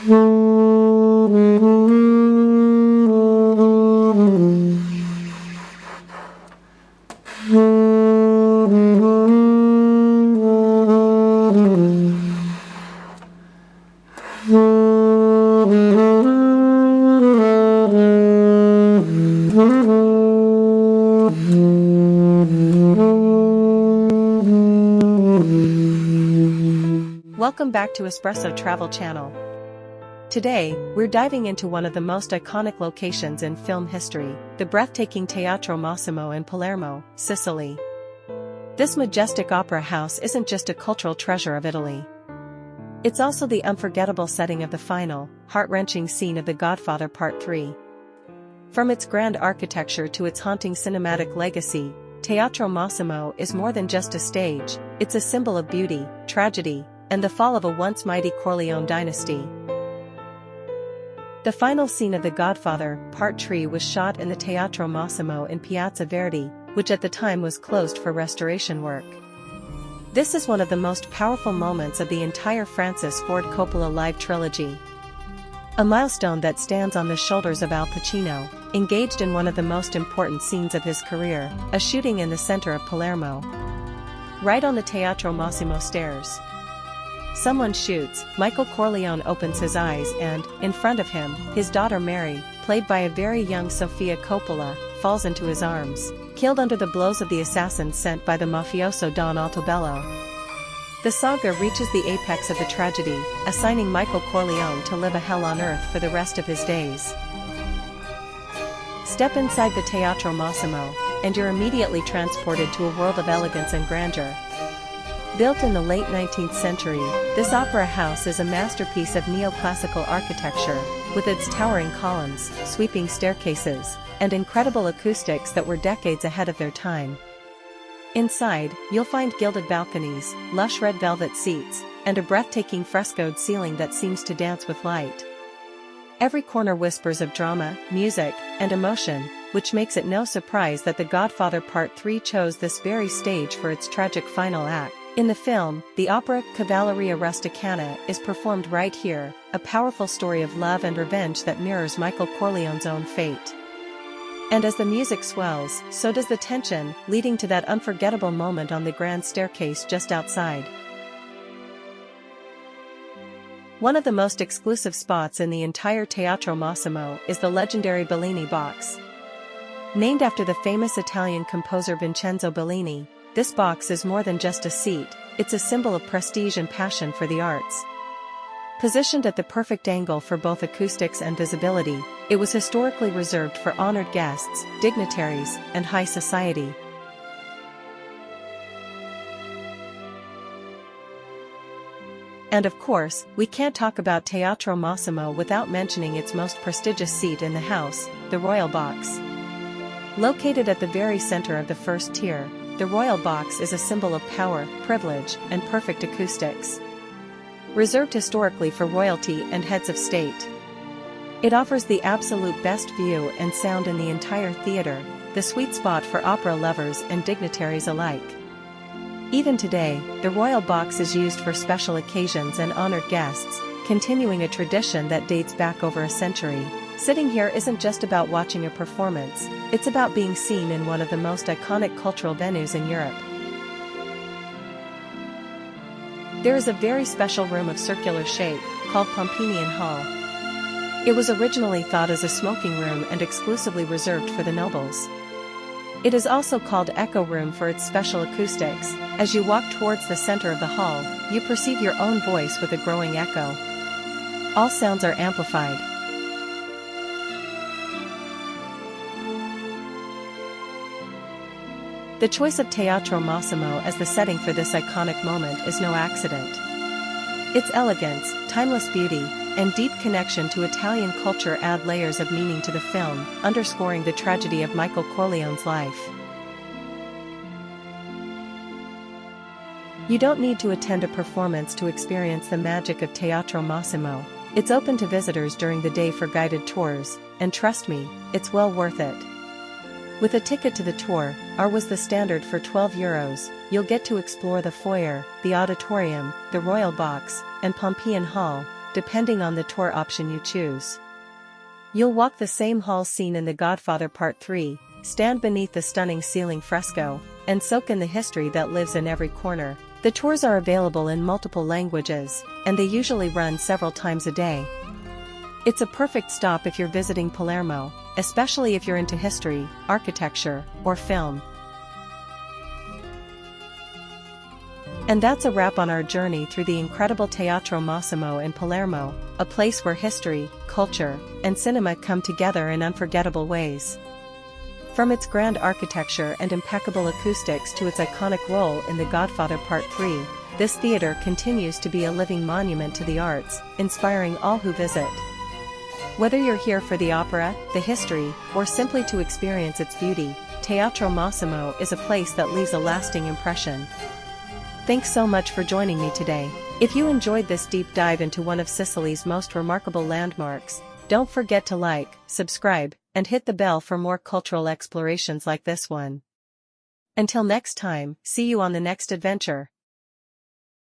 Welcome back to Espresso Travel Channel. Today, we're diving into one of the most iconic locations in film history, the breathtaking Teatro Massimo in Palermo, Sicily. This majestic opera house isn't just a cultural treasure of Italy. It's also the unforgettable setting of the final, heart-wrenching scene of The Godfather Part III. From its grand architecture to its haunting cinematic legacy, Teatro Massimo is more than just a stage, it's a symbol of beauty, tragedy, and the fall of a once mighty Corleone dynasty. The final scene of The Godfather Part III was shot in the Teatro Massimo in Piazza Verdi, which at the time was closed for restoration work. This is one of the most powerful moments of the entire Francis Ford Coppola live trilogy. A milestone that stands on the shoulders of Al Pacino, engaged in one of the most important scenes of his career, a shooting in the center of Palermo. Right on the Teatro Massimo stairs. Someone shoots, Michael Corleone opens his eyes and, in front of him, his daughter Mary, played by a very young Sofia Coppola, falls into his arms, killed under the blows of the assassins sent by the mafioso Don Altobello. The saga reaches the apex of the tragedy, assigning Michael Corleone to live a hell on earth for the rest of his days. Step inside the Teatro Massimo, and you're immediately transported to a world of elegance and grandeur. Built in the late 19th century, this opera house is a masterpiece of neoclassical architecture, with its towering columns, sweeping staircases, and incredible acoustics that were decades ahead of their time. Inside, you'll find gilded balconies, lush red velvet seats, and a breathtaking frescoed ceiling that seems to dance with light. Every corner whispers of drama, music, and emotion, which makes it no surprise that The Godfather Part III chose this very stage for its tragic final act. In the film, the opera Cavalleria Rusticana is performed right here, a powerful story of love and revenge that mirrors Michael Corleone's own fate. And as the music swells, so does the tension, leading to that unforgettable moment on the grand staircase just outside. One of the most exclusive spots in the entire Teatro Massimo is the legendary Bellini box. Named after the famous Italian composer Vincenzo Bellini, this box is more than just a seat, it's a symbol of prestige and passion for the arts. Positioned at the perfect angle for both acoustics and visibility, it was historically reserved for honored guests, dignitaries, and high society. And of course, we can't talk about Teatro Massimo without mentioning its most prestigious seat in the house, the Royal Box. Located at the very center of the first tier, the Royal Box is a symbol of power, privilege, and perfect acoustics. Reserved historically for royalty and heads of state. It offers the absolute best view and sound in the entire theater, the sweet spot for opera lovers and dignitaries alike. Even today, the Royal Box is used for special occasions and honored guests, continuing a tradition that dates back over a century. Sitting here isn't just about watching a performance, it's about being seen in one of the most iconic cultural venues in Europe. There is a very special room of circular shape, called Pompeian Hall. It was originally thought as a smoking room and exclusively reserved for the nobles. It is also called Echo Room for its special acoustics. As you walk towards the center of the hall, you perceive your own voice with a growing echo. All sounds are amplified. The choice of Teatro Massimo as the setting for this iconic moment is no accident. Its elegance, timeless beauty, and deep connection to Italian culture add layers of meaning to the film, underscoring the tragedy of Michael Corleone's life. You don't need to attend a performance to experience the magic of Teatro Massimo. It's open to visitors during the day for guided tours, and trust me, it's well worth it. With a ticket to the tour, was the standard for €12, you'll get to explore the foyer, the auditorium, the Royal Box, and Pompeian Hall, depending on the tour option you choose. You'll walk the same halls seen in The Godfather Part III, stand beneath the stunning ceiling fresco, and soak in the history that lives in every corner. The tours are available in multiple languages, and they usually run several times a day. It's a perfect stop if you're visiting Palermo, especially if you're into history, architecture, or film. And that's a wrap on our journey through the incredible Teatro Massimo in Palermo, a place where history, culture, and cinema come together in unforgettable ways. From its grand architecture and impeccable acoustics to its iconic role in The Godfather Part III, this theater continues to be a living monument to the arts, inspiring all who visit. Whether you're here for the opera, the history, or simply to experience its beauty, Teatro Massimo is a place that leaves a lasting impression. Thanks so much for joining me today. If you enjoyed this deep dive into one of Sicily's most remarkable landmarks, don't forget to like, subscribe, and hit the bell for more cultural explorations like this one. Until next time, see you on the next adventure.